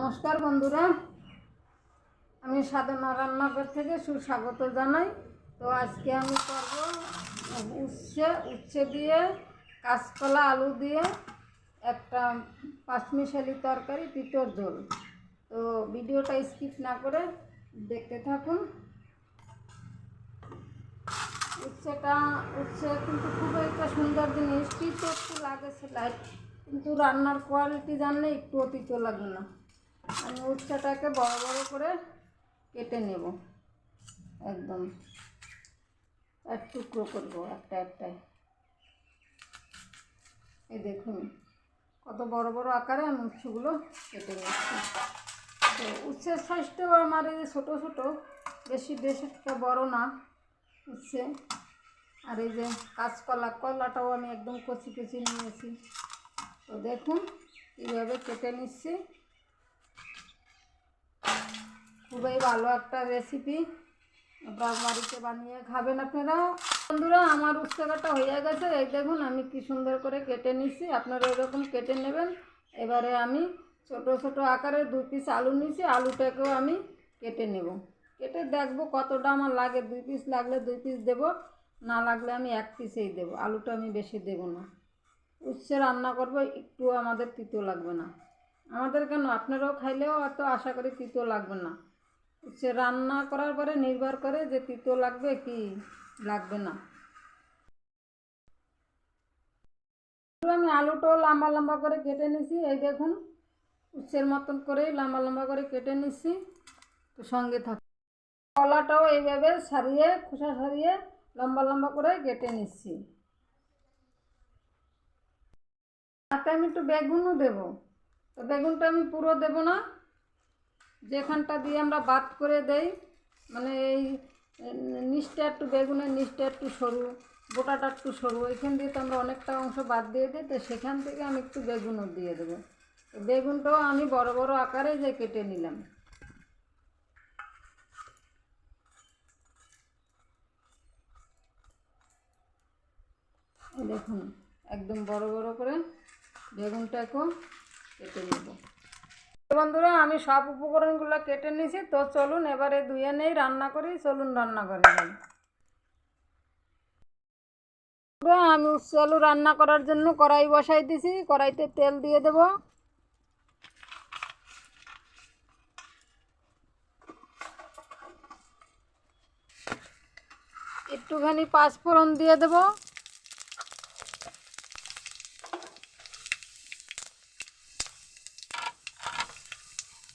নমস্কার বন্ধুরা, আমি সাধনা রান্নাঘর থেকে সুস্বাগত জানাই। তো আজকে আমি করব উচ্ছে দিয়ে কাঁচকলা আলু দিয়ে একটা পাঁচমিশালি তরকারি, তিতর ঝোল। তো ভিডিওটা স্কিপ না করে দেখতে থাকুন। উচ্ছে কিন্তু খুব একটা সুন্দর জিনিস, তিতো একটু লাগে লাইট, কিন্তু রান্নার কোয়ালিটি জানলে একটু তিতো লাগবে না। আমি উচ্ছেটাকে বড় বড় করে কেটে নেব, একদম এক টুকরো করবো একটা একটাই। এই দেখুন কত বড় বড় আকারে আমি উচ্ছেগুলো কেটে নিচ্ছি। তো উচ্ছের সাইজটাও আমার এই যে ছোটো ছোটো, বেশি একটা বড় না উচ্ছে। আর এই যে কলাটাও আমি একদম কচি কচি নিয়েছি। তো দেখুন কীভাবে কেটে নিচ্ছি। খুবই ভালো একটা রেসিপি, আপনার বাড়িতে বানিয়ে খাবেন আপনারা। বন্ধুরা, আমার উচ্ছে কাটা হয়ে গেছে। এই দেখুন আমি কি সুন্দর করে কেটে নিচ্ছি, আপনারা এরকম কেটে নেবেন। এবারে আমি ছোট ছোট আকারে 2 পিস আলু নিয়েছি, আলুটাকেও আমি কেটে নেব। কেটে দেখবো কতটা আমার লাগে। 2 পিস লাগলে 2 পিস দেবো, না লাগলে আমি 1 পিসেই দেবো। আলুটা আমি বেশি দেবো না। উচ্ছে রান্না করবো, একটু আমাদের তিতো লাগবে না। আমাদের কেন, আপনারাও খাইলেও অত আশা করি তিতো লাগবে না। উচ্ছে রান্না করার পরে নির্ভর করে যে তিতো লাগবে কি লাগবে না। আমি আলুটাও লম্বা লম্বা করে কেটে নিছি। এই দেখুন উচ্ছের মতন করেই লম্বা লম্বা করে কেটে নিছি। তো সঙ্গে থাক। কলাটাও এইভাবে সারিয়ে, খোসা সারিয়ে লম্বা লম্বা করে কেটে নিচ্ছি। তাতে আমি একটু বেগুনও দেবো। তো বেগুনটা আমি পুরো দেব না, যেখানটা দিয়ে আমরা বাদ করে দেই, মানে এই নিচটা একটু, বেগুনের নিচটা একটু সরু, গোটাটা একটু সরু, ওইখান দিয়ে তো আমরা অনেকটা অংশ বাদ দিয়ে দিই। তো সেখান থেকে আমি একটু বেগুনও দিয়ে দেবো। তো বেগুনটাও আমি বড় বড় আকারে যে কেটে নিলাম। দেখুন একদম বড় বড় করে বেগুনটাকেও কেটে নেব। বন্ধুরা, আমি সব উপকরণগুলো কেটে নিয়েছি। তো চলুন এবারে ধুয়ে নেই, রান্না করি। চলুন রান্না করে যাই। আমি উচ্ছে আলু রান্না করার জন্য কড়াই বসাই দিছি। কড়াইতে তেল দিয়ে দেব। একটুখানি পাঁচফোড়ন দিয়ে দেব।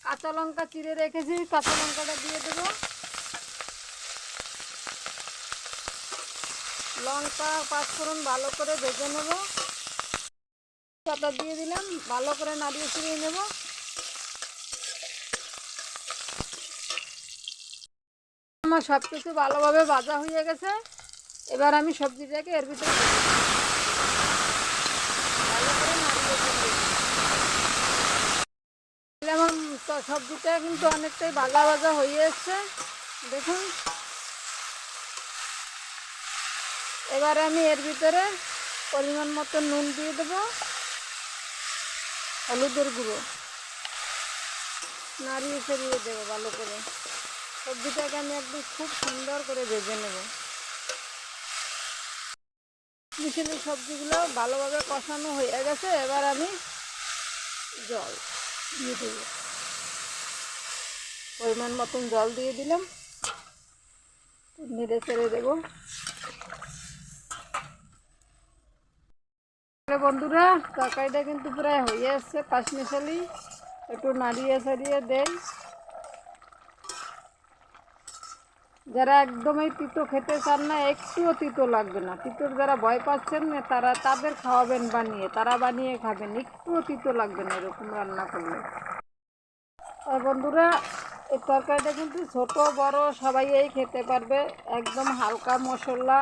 কাঁচা লঙ্কা চিড়ে রেখেছি, কাঁচা লঙ্কাটা দিয়ে দেব। লঙ্কা পাঁচফোড়ন ভালো করে ভেজে নেব। পাতা দিয়ে দিলাম, ভালো করে নাড়িয়ে ছিড়িয়ে নেব। আমার সব কিছু ভালোভাবে ভাজা হয়ে গেছে। এবার আমি সবজিটাকে এর ভিতরে ভালো করে নাড়িয়ে ছিড়িয়ে আমার সবজিটা কিন্তু অনেকটাই ভাজা ভাজা হয়ে এসছে, দেখুন। এবারে আমি এর ভিতরে পরিমাণ মতো নুন দিয়ে দেবো, হলুদের গুঁড়ো, নাড়িয়ে ছড়িয়ে দেবো ভালো করে। সবজিটাকে আমি একদম খুব সুন্দর করে ভেজে নেব। মিশালি সবজিগুলো ভালোভাবে কষানো হয়ে গেছে। এবার আমি জল দিয়ে দেব, পরিমাণ মতন জল দিয়ে দিলাম, নেড়ে চেড়ে দেবো। বন্ধুরা, তরকারিটা কিন্তু প্রায় হয়ে আসছে পাঁচমিশালি। একটু নাড়িয়ে ছাড়িয়ে দেই। যারা একদমই তিতো খেতে চান না, একটুও তিতো লাগবে না, তিতোর যারা ভয় পাচ্ছেন না, তাদের খাওয়াবেন বানিয়ে, তারা বানিয়ে খাবেন, একটুও তিতো লাগবে না এরকম রান্না করলে। আর বন্ধুরা, এই তরকারিটা কিন্তু ছোট বড় সবাই খেতে পারবে। একদম হালকা মশলা,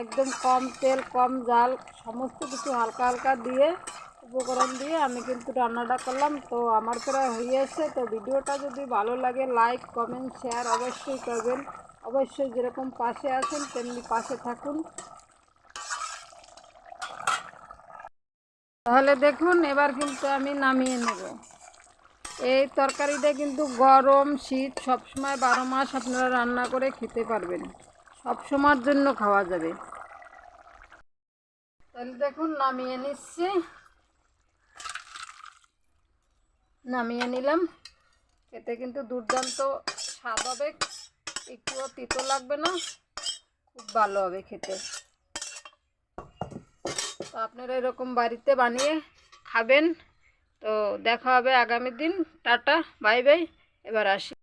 একদম কম তেল কম জাল, সমস্ত কিছু হালকা হালকা দিয়ে, উপকরণ দিয়ে আমি কিন্তু রান্নাটা করলাম। তো আমার প্রায় হয়ে এসছে। তো ভিডিওটা যদি ভালো লাগে লাইক কমেন্ট শেয়ার অবশ্যই করবেন। অবশ্যই যেরকম পাশে আছেন তেমনি পাশে থাকুন। তাহলে দেখুন এবার কিন্তু আমি নামিয়ে নেব। এই তরকারিটা কিন্তু গরম শীত সবসময় 12 মাস আপনারা রান্না করে খেতে পারবেন, সব সময়ের জন্য খাওয়া যাবে। তাহলে দেখুন নামিয়ে নিচ্ছি, নামিয়ে নিলাম। খেতে কিন্তু দুর্দান্ত স্বাদ হবে, একটুও তিতো লাগবে না, খুব ভালো হবে খেতে। তো আপনারা এরকম বাড়িতে বানিয়ে খাবেন। তো দেখা হবে আগামী দিন। টাটা, বাই বাই, এবার আসি।